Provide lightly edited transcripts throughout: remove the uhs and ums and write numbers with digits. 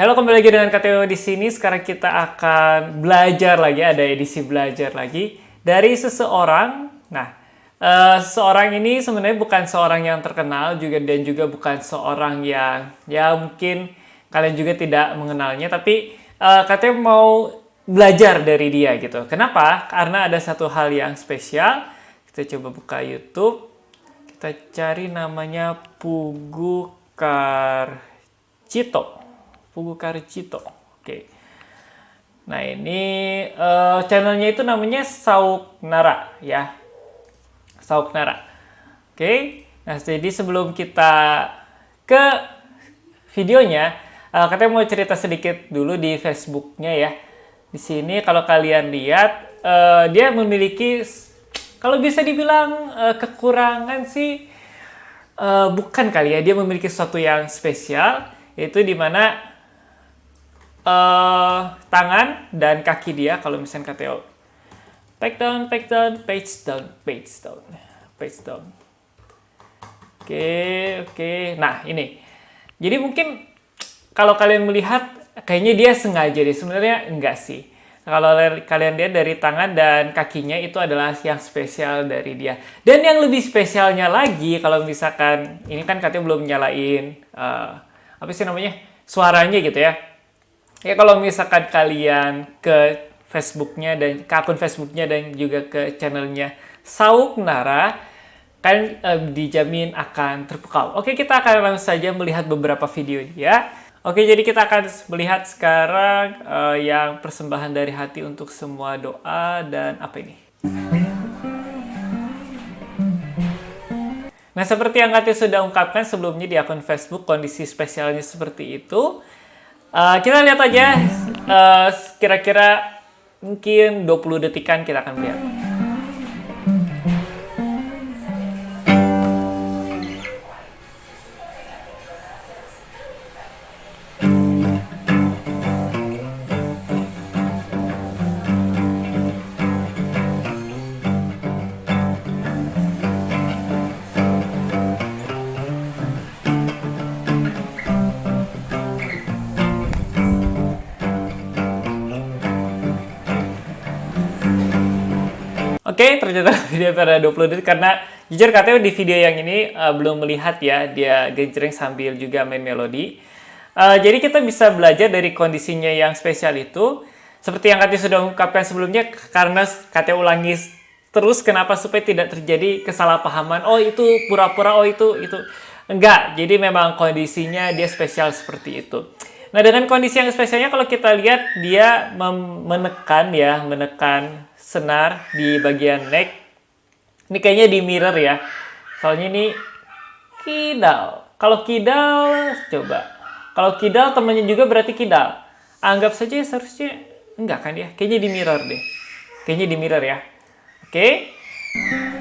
Halo, kembali lagi dengan KTO di sini. Sekarang kita akan belajar lagi, ada edisi belajar lagi dari seseorang. Nah, seseorang ini sebenarnya bukan seorang yang terkenal juga dan juga bukan seorang yang ya mungkin kalian juga tidak mengenalnya, tapi KTO mau belajar dari dia gitu. Kenapa? Karena ada satu hal yang spesial. Kita coba buka YouTube. Kita cari namanya Pugu Karcito. Pugu Karcito. Oke. Nah, ini channelnya itu namanya Sauknara ya. Sauknara. Oke. Nah, jadi sebelum kita ke videonya, katanya mau cerita sedikit dulu di Facebooknya ya. Di sini kalau kalian lihat, dia memiliki, kalau bisa dibilang kekurangan sih, bukan kali ya. Dia memiliki sesuatu yang spesial, yaitu dimana tangan dan kaki dia, kalau misalnya KTO page down, page down, page down, page down, page down. Oke. Nah, ini. Jadi mungkin kalau kalian melihat kayaknya dia sengaja deh. Sebenarnya enggak sih. Kalau kalian lihat dari tangan dan kakinya itu adalah yang spesial dari dia. Dan yang lebih spesialnya lagi, kalau misalkan ini kan katanya belum nyalain apa sih namanya? Suaranya gitu ya. Ya kalau misalkan kalian ke Facebooknya dan ke akun Facebooknya dan juga ke channelnya Sauknara, kan dijamin akan terpukau. Oke, kita akan langsung saja melihat beberapa video dia. Oke, jadi kita akan melihat sekarang yang persembahan dari hati untuk semua doa dan apa ini. Nah, seperti yang Kati sudah ungkapkan sebelumnya di akun Facebook, kondisi spesialnya seperti itu. Kita lihat aja, kira-kira mungkin 20 detikan kita akan lihat. Oke, ternyata video pada 20 detik karena jujur katanya di video yang ini belum melihat ya, dia genjreng sambil juga main melodi. Jadi kita bisa belajar dari kondisinya yang spesial itu. Seperti yang Katya sudah ungkapkan sebelumnya, karena Katya ulangi terus kenapa supaya tidak terjadi kesalahpahaman. Oh itu pura-pura, oh itu. Enggak, jadi memang kondisinya dia spesial seperti itu. Nah, dengan kondisi yang spesialnya kalau kita lihat dia menekan senar di bagian neck. Ini kayaknya di mirror ya. Soalnya ini kidal. Kalau kidal, coba. Kalau kidal temannya juga berarti kidal. Anggap saja seharusnya enggak kan ya. Kayaknya di mirror deh. Kayaknya di mirror ya. Oke.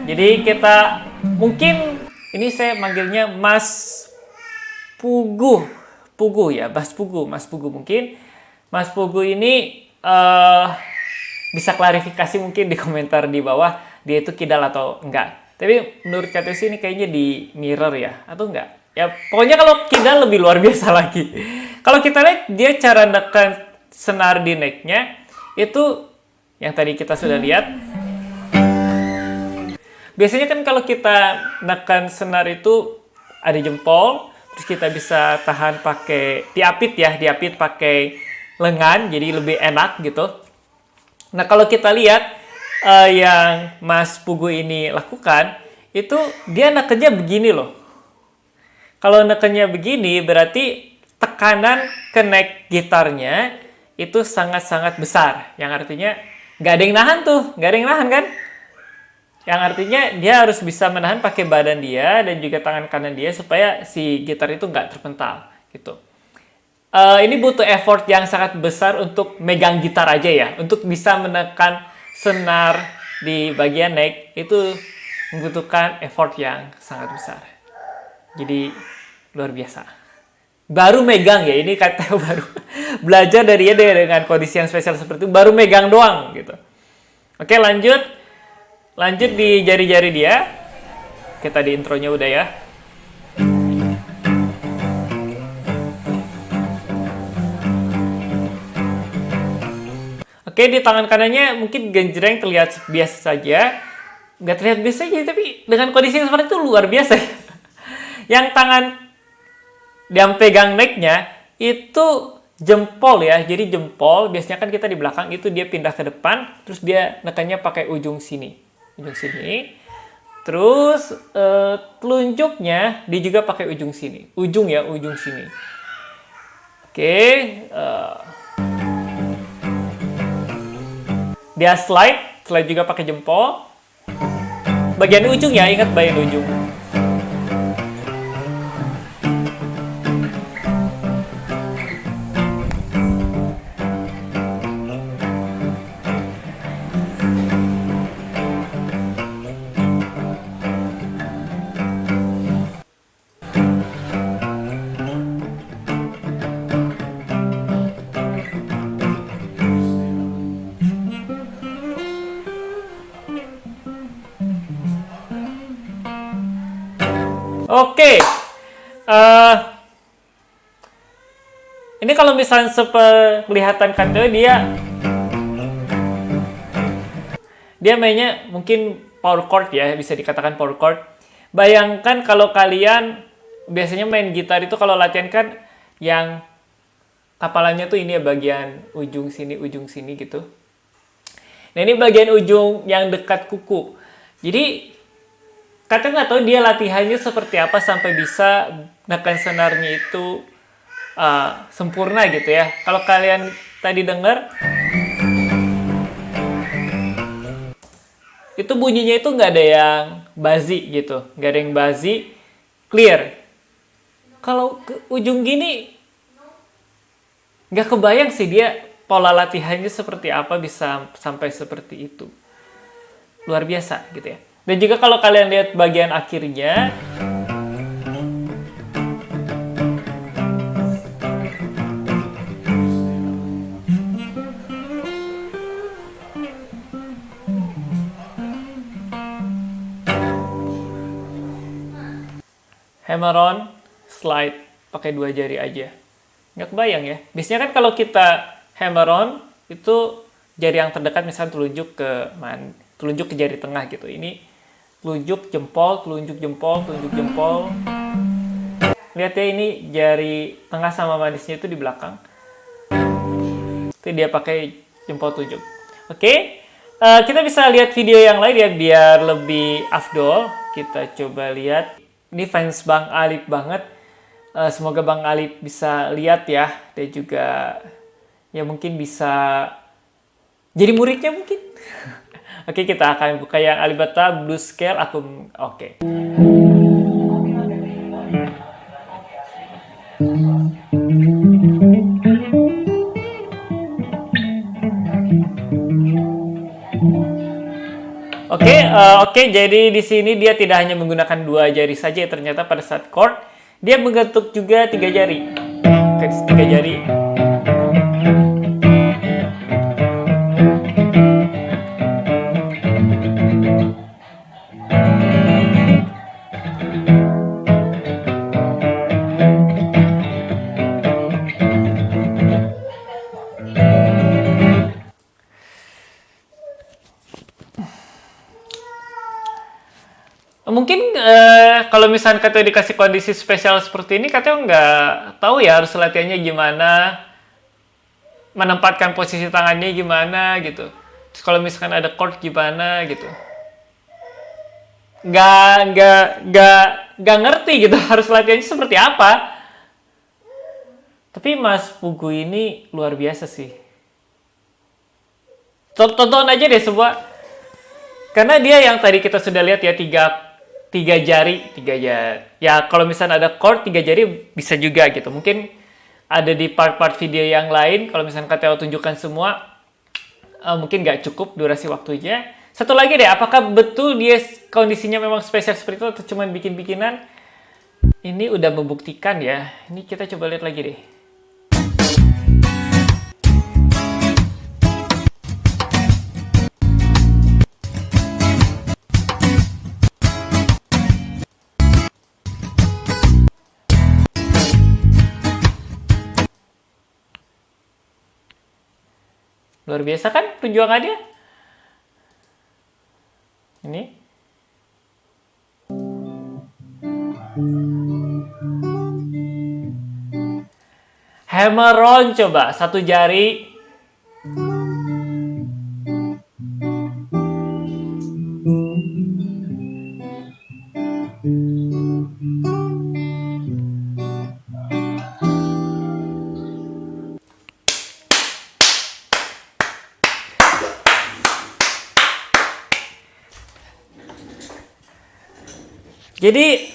Jadi kita mungkin ini saya manggilnya Mas Pugu. Pugu ya, Mas Pugu mungkin. Mas Pugu ini bisa klarifikasi mungkin di komentar di bawah dia itu kidal atau enggak. Tapi menurut KTC ini kayaknya di mirror ya, atau enggak? Ya pokoknya kalau kidal lebih luar biasa lagi. Kalau kita lihat dia cara nekan senar di necknya itu yang tadi kita sudah lihat. Biasanya kan kalau kita nekan senar itu ada jempol, terus kita bisa tahan pakai diapit pakai lengan, jadi lebih enak gitu. Nah, kalau kita lihat yang Mas Pugu ini lakukan, itu dia nekennya begini loh. Kalau nekennya begini, berarti tekanan ke neck gitarnya itu sangat-sangat besar. Yang artinya nggak ada yang nahan tuh, nggak ada yang nahan kan? Yang artinya dia harus bisa menahan pakai badan dia dan juga tangan kanan dia supaya si gitar itu nggak terpental gitu. Ini butuh effort yang sangat besar untuk megang gitar aja ya. Untuk bisa menekan senar di bagian neck itu membutuhkan effort yang sangat besar. Jadi luar biasa. Baru megang ya, ini katanya baru belajar dari dia dengan kondisi yang spesial seperti itu. Baru megang doang gitu. Oke, lanjut di jari-jari dia. Kita di intronya udah ya. Oke, di tangan kanannya mungkin genjreng terlihat biasa saja. Nggak terlihat biasa aja, tapi dengan kondisi yang seperti itu luar biasa. Yang tangan yang pegang necknya itu jempol ya. Jadi jempol, biasanya kan kita di belakang itu dia pindah ke depan, terus dia nekannya pakai ujung sini. Ujung sini. Terus telunjuknya dia juga pakai ujung sini. Ujung ya, ujung sini. Oke. Dia slide juga pakai jempol. Bagian ujung ya, ingat bagian ujung. Oke, ini kalau misalnya kelihatan kado dia mainnya mungkin power chord ya, bisa dikatakan power chord. Bayangkan kalau kalian biasanya main gitar itu kalau latihan kan yang kapalannya tuh ini ya, bagian ujung sini gitu. Nah ini bagian ujung yang dekat kuku. Jadi Kata nggak tahu dia latihannya seperti apa sampai bisa neken senarnya itu sempurna gitu ya. Kalau kalian tadi dengar, itu bunyinya itu nggak ada yang buzzy gitu, nggak ada yang buzzy, clear. Kalau ke ujung gini, nggak kebayang sih dia pola latihannya seperti apa bisa sampai seperti itu. Luar biasa gitu ya. Dan juga kalau kalian lihat bagian akhirnya, hammer on, slide, pakai 2 jari aja. Nggak kebayang ya. Biasanya kan kalau kita hammer on, itu jari yang terdekat misalnya telunjuk ke jari tengah gitu. Ini telunjuk jempol, telunjuk jempol, telunjuk jempol. Lihat ya, ini jari tengah sama manisnya itu di belakang. Itu dia pakai jempol tunjuk. Oke, kita bisa lihat video yang lain ya biar lebih afdol. Kita coba lihat. Ini fans Bang Alip banget. Semoga Bang Alip bisa lihat ya, dan juga ya mungkin bisa jadi muridnya mungkin. Oke, kita akan buka yang Alibata Blues Scale akun. Oke. Oke, jadi di sini dia tidak hanya menggunakan 2 jari saja, ternyata pada saat chord dia menggetuk juga 3 jari. Oke, 3 jari. Mungkin kalau misalnya katanya dikasih kondisi spesial seperti ini, katanya nggak tahu ya harus latihannya gimana, menempatkan posisi tangannya gimana gitu. Terus kalau misalkan ada chord gimana gitu, nggak ngerti gitu harus latihannya seperti apa. Tapi Mas Pugu ini luar biasa sih. Tonton aja deh semua, karena dia yang tadi kita sudah lihat ya tiga jari. Ya kalau misalnya ada chord 3 jari bisa juga gitu. Mungkin ada di part-part video yang lain. Kalau misalnya KTO tunjukkan semua, mungkin nggak cukup durasi waktunya. Satu lagi deh, apakah betul dia kondisinya memang spesial seperti itu atau cuma bikin-bikinan? Ini udah membuktikan ya. Ini kita coba lihat lagi deh. Luar biasa kan perjuangannya? Ini. Hammer on coba, satu jari. Jadi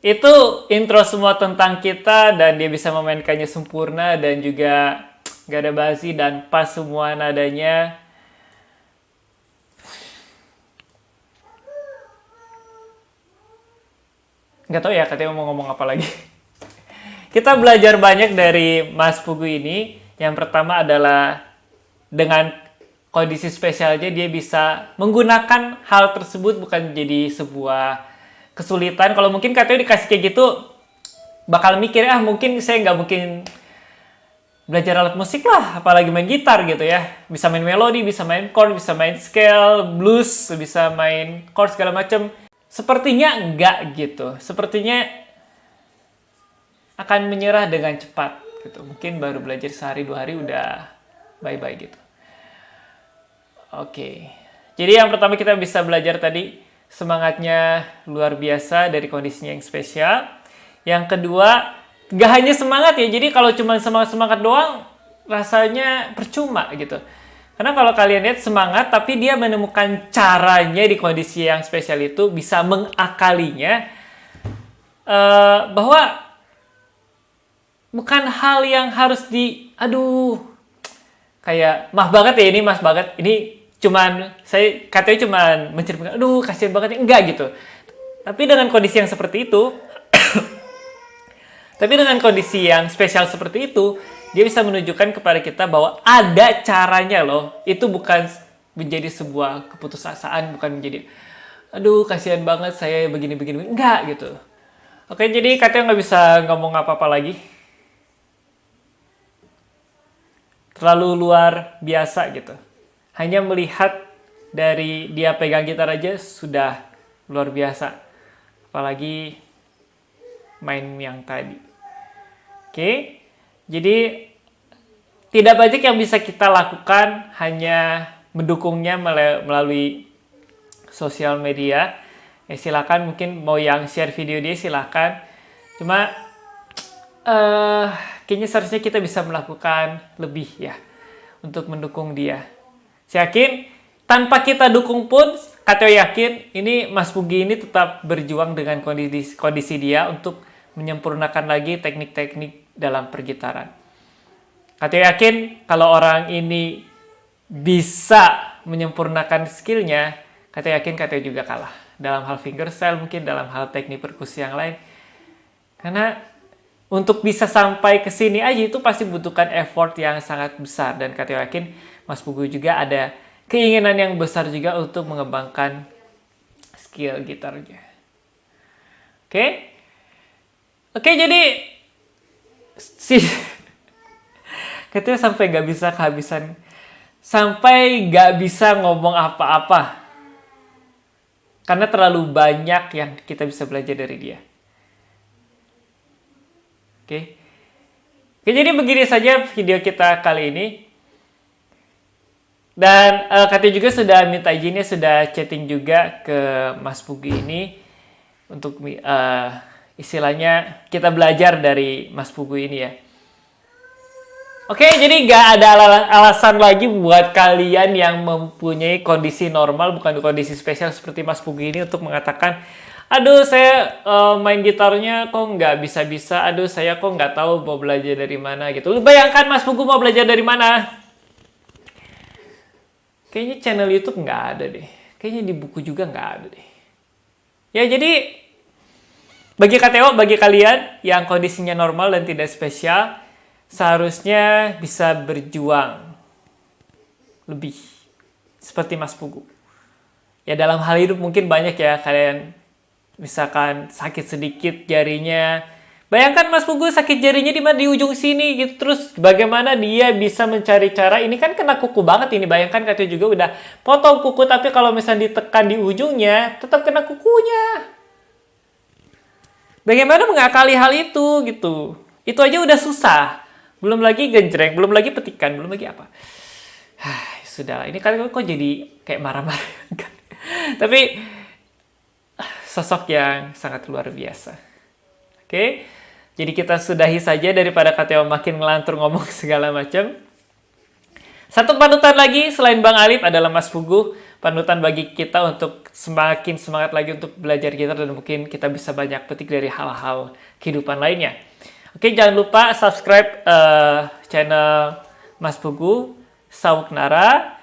itu intro semua tentang kita dan dia bisa memainkannya sempurna dan juga gak ada basi dan pas semua nadanya. Gak tau ya katanya mau ngomong apa lagi. Kita belajar banyak dari Mas Pugu ini. Yang pertama adalah dengan kondisi spesialnya dia bisa menggunakan hal tersebut bukan jadi sebuah kesulitan. Kalau mungkin katanya dikasih kayak gitu bakal mikir mungkin saya nggak mungkin belajar alat musik lah, apalagi main gitar gitu ya. Bisa main melodi, bisa main chord, bisa main scale, blues, bisa main chord segala macam. Sepertinya enggak gitu. Sepertinya akan menyerah dengan cepat gitu. Mungkin baru belajar sehari 2 hari udah bye-bye gitu. Oke. Jadi yang pertama kita bisa belajar tadi semangatnya luar biasa dari kondisinya yang spesial. Yang kedua, gak hanya semangat ya. Jadi kalau cuma semangat-semangat doang rasanya percuma gitu. Karena kalau kalian lihat semangat tapi dia menemukan caranya di kondisi yang spesial itu bisa mengakalinya bahwa bukan hal yang harus kayak maaf banget ya ini mas banget ini cuman saya katanya cuman menceritakan kasihan banget enggak gitu. Tapi dengan kondisi yang seperti itu tapi dengan kondisi yang spesial seperti itu dia bisa menunjukkan kepada kita bahwa ada caranya loh. Itu bukan menjadi sebuah keputusasaan, bukan menjadi kasihan banget saya begini-begini enggak gitu. Oke, jadi katanya nggak bisa ngomong apa-apa lagi. Terlalu luar biasa gitu. Hanya melihat dari dia pegang gitar aja sudah luar biasa. Apalagi main yang tadi. Oke. Jadi tidak banyak yang bisa kita lakukan, hanya mendukungnya melalui sosial media. Silakan mungkin mau yang share video dia silakan. Cuma kayaknya seharusnya kita bisa melakukan lebih ya untuk mendukung dia. Saya yakin tanpa kita dukung pun, Kateo yakin ini Mas Pugi ini tetap berjuang dengan kondisi dia untuk menyempurnakan lagi teknik-teknik dalam pergitaran. Kateo yakin kalau orang ini bisa menyempurnakan skillnya, Kateo yakin Kateo juga kalah. Dalam hal fingerstyle, mungkin dalam hal teknik perkusi yang lain. Karena untuk bisa sampai ke sini aja itu pasti butuhkan effort yang sangat besar. Dan Kateo yakin Mas Pugu juga ada keinginan yang besar juga untuk mengembangkan skill gitarnya. Oke, jadi Kateo sampai gak bisa kehabisan, sampai gak bisa ngomong apa-apa. Karena terlalu banyak yang kita bisa belajar dari dia. Oke, jadi begini saja video kita kali ini. Dan Kateo juga sudah minta izinnya, sudah chatting juga ke Mas Pugi ini. Untuk istilahnya kita belajar dari Mas Pugi ini ya. Oke, jadi nggak ada alasan lagi buat kalian yang mempunyai kondisi normal, bukan kondisi spesial seperti Mas Pugi ini untuk mengatakan, saya main gitarnya kok nggak bisa-bisa, saya kok nggak tahu mau belajar dari mana gitu. Lu bayangkan Mas Pugu mau belajar dari mana? Kayaknya channel YouTube nggak ada deh. Kayaknya di buku juga nggak ada deh. Ya jadi, bagi Kateo, bagi kalian yang kondisinya normal dan tidak spesial, seharusnya bisa berjuang lebih. Seperti Mas Pugu. Ya dalam hal hidup mungkin banyak ya kalian, misalkan sakit sedikit jarinya, Bayangkan Mas Pugu sakit jarinya di ujung sini gitu. Terus bagaimana dia bisa mencari cara, ini kan kena kuku banget ini. Bayangkan Kak Tio juga udah potong kuku, tapi kalau misalnya ditekan di ujungnya, tetap kena kukunya. Bagaimana mengakali hal itu gitu. Itu aja udah susah. Belum lagi genjreng, belum lagi petikan, belum lagi apa. Sudahlah, ini kan kok jadi kayak marah-marah. Tapi sosok yang sangat luar biasa. Oke, jadi kita sudahi saja daripada Kateo makin ngelantur ngomong segala macam. Satu panutan lagi selain Bang Alif adalah Mas Pugu. Panutan bagi kita untuk semakin semangat lagi untuk belajar gitar dan mungkin kita bisa banyak petik dari hal-hal kehidupan lainnya. Oke, jangan lupa subscribe channel Mas Pugu, Sawuk Nara.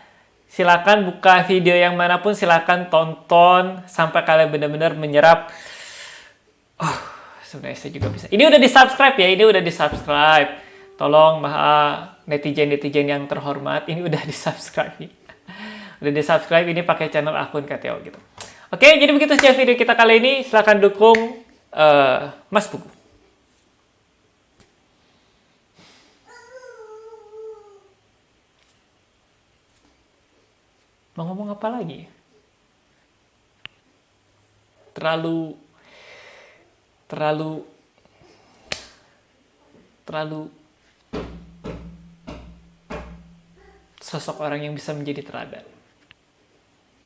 Silakan buka video yang manapun, silakan tonton sampai kalian benar-benar menyerap. Sebenarnya saya juga bisa. Ini udah di-subscribe ya, ini udah di-subscribe. Tolong netizen-netizen yang terhormat, ini udah di-subscribe. Udah di-subscribe, ini pakai channel akun KTO gitu. Oke, jadi begitu saja video kita kali ini. Silahkan dukung Mas Pugu. Mau ngomong apa lagi? Terlalu sosok orang yang bisa menjadi teladan.